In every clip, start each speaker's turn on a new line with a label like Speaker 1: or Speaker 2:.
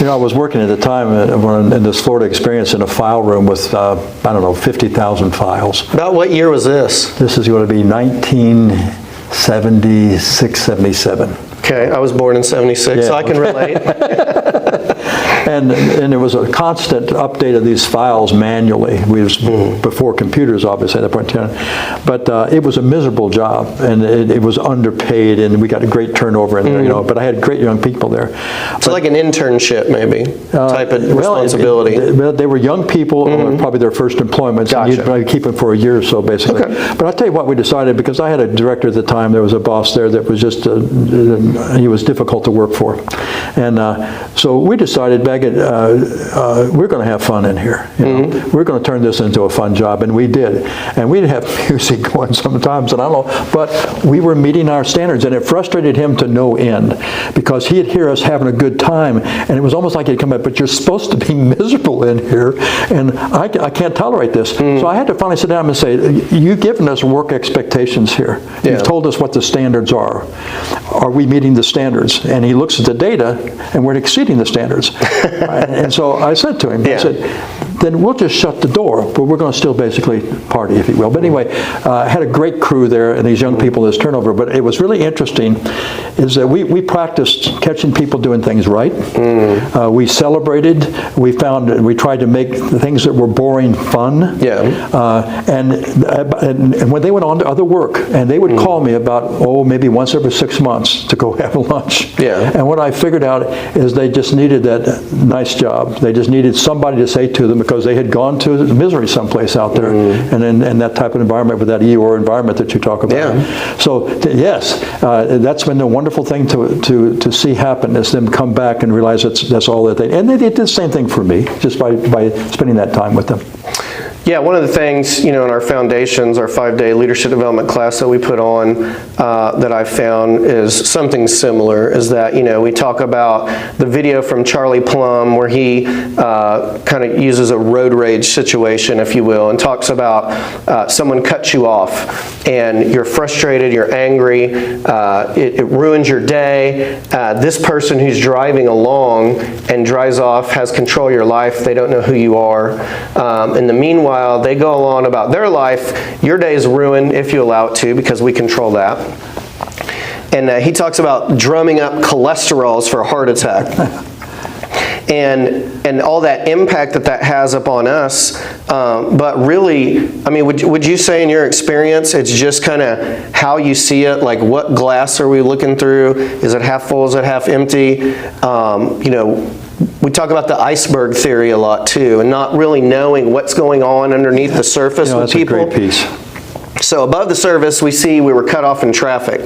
Speaker 1: I was working at the time in this Florida experience in a file room with, 50,000 files.
Speaker 2: About what year was this?
Speaker 1: This is going to be 1976, 77.
Speaker 2: Okay, I was born in 76, so I can relate.
Speaker 1: And there was a constant update of these files manually. We was before computers, obviously, at that point in time. But it was a miserable job, and it was underpaid, and we got a great turnover in there, but I had great young people there.
Speaker 2: So like an internship, maybe, type of responsibility.
Speaker 1: They were young people, probably their first employment, so you'd probably keep them for a year or so, basically. Okay. But I'll tell you what we decided, because I had a director at the time, there was a boss there that was just, he was difficult to work for. And so we decided back at, we're going to have fun in here. We're going to turn this into a fun job, and we did. And we'd have music going sometimes, and I don't know, but we were meeting our standards, and it frustrated him to no end, because he'd hear us having a good time, and it was almost like he'd come back, but you're supposed to be miserable in here, and I can't tolerate this. So I had to finally sit down and say, you've given us work expectations here. Yeah. You've told us what the standards are. Are we meeting the standards? And he looks at the data, and we're exceeding the standards. And so I said to him, I said, then we'll just shut the door, but we're going to still basically party, if you will. But anyway, I had a great crew there, and these young people, this turnover. But it was really interesting is that we practiced catching people doing things right. We celebrated. We tried to make the things that were boring fun. Yeah. And when they went on to other work, and they would call me about, maybe once every 6 months to go have lunch. Yeah. And what I figured out is they just needed that nice job. They just needed somebody to say to them, because they had gone to misery someplace out there, and in that type of environment, with that Eeyore environment that you talk about. Yeah. So yes, that's been a wonderful thing to see happen, is them come back and realize that's all that and they did the same thing for me, just by spending that time with them.
Speaker 2: Yeah, one of the things, in our foundations, our 5-day leadership development class that we put on, that I found is something similar, is that, we talk about the video from Charlie Plumb, where he kind of uses a road rage situation, if you will, and talks about someone cuts you off, and you're frustrated, you're angry, it ruins your day. This person who's driving along and drives off has control of your life. They don't know who you are. In the meanwhile, they go along about their life. Your day is ruined if you allow it to, because we control that. And he talks about drumming up cholesterols for a heart attack. And all that impact that has upon us. But really, would you say in your experience, it's just kind of how you see it? Like, what glass are we looking through? Is it half full? Is it half empty? We talk about the iceberg theory a lot too, and not really knowing what's going on underneath the surface with people.
Speaker 1: That's a great piece.
Speaker 2: So above the surface, we see we were cut off in traffic.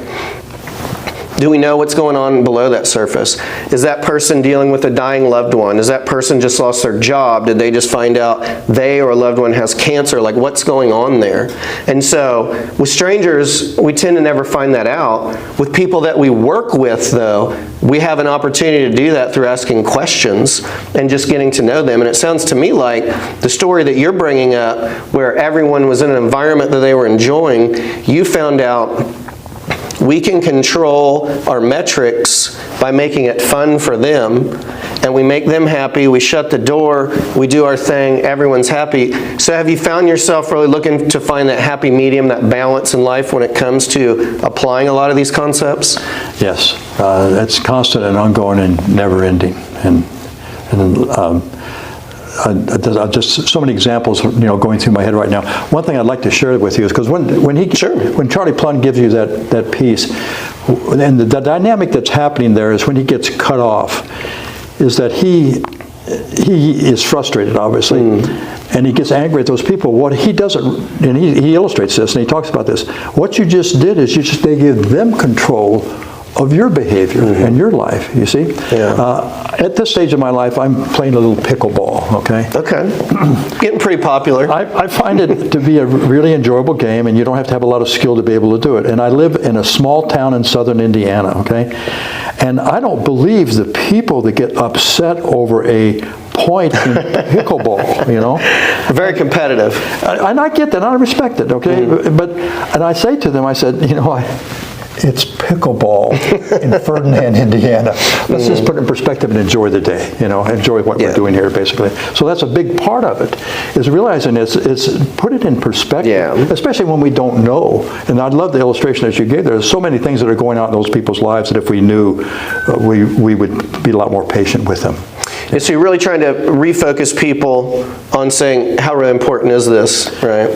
Speaker 2: Do we know what's going on below that surface? Is that person dealing with a dying loved one? Is that person just lost their job? Did they just find out they or a loved one has cancer? Like, what's going on there? And so with strangers, we tend to never find that out. With people that we work with, though, we have an opportunity to do that through asking questions and just getting to know them. And it sounds to me like the story that you're bringing up, where everyone was in an environment that they were enjoying, you found out we can control our metrics by making it fun for them, and we make them happy, we shut the door, we do our thing, everyone's happy. So have you found yourself really looking to find that happy medium, that balance in life when it comes to applying a lot of these concepts?
Speaker 1: Yes, it's constant and ongoing and never ending. And just so many examples, going through my head right now. One thing I'd like to share with you is because when Charlie Plumb gives you that piece, and the dynamic that's happening there is when he gets cut off, is that he is frustrated, obviously, and he gets angry at those people. What he doesn't, and he illustrates this, and he talks about this. What you just did is they give them control of your behavior and your life, you see? Yeah. At this stage of my life, I'm playing a little pickleball, okay?
Speaker 2: Okay. Getting pretty popular.
Speaker 1: I find it to be a really enjoyable game, and you don't have to have a lot of skill to be able to do it. And I live in a small town in southern Indiana, okay? And I don't believe the people that get upset over a point in pickleball,
Speaker 2: Very competitive.
Speaker 1: And I get that, and I respect it, okay? And I say to them, I said, it's pickleball in Ferdinand, Indiana. Let's just put it in perspective and enjoy the day, enjoy what we're doing here, basically. So that's a big part of it, is realizing it's put it in perspective, especially when we don't know. And I love the illustration that you gave. There's so many things that are going on in those people's lives that if we knew, we would be a lot more patient with them.
Speaker 2: And so you're really trying to refocus people on saying, how really important is this, right?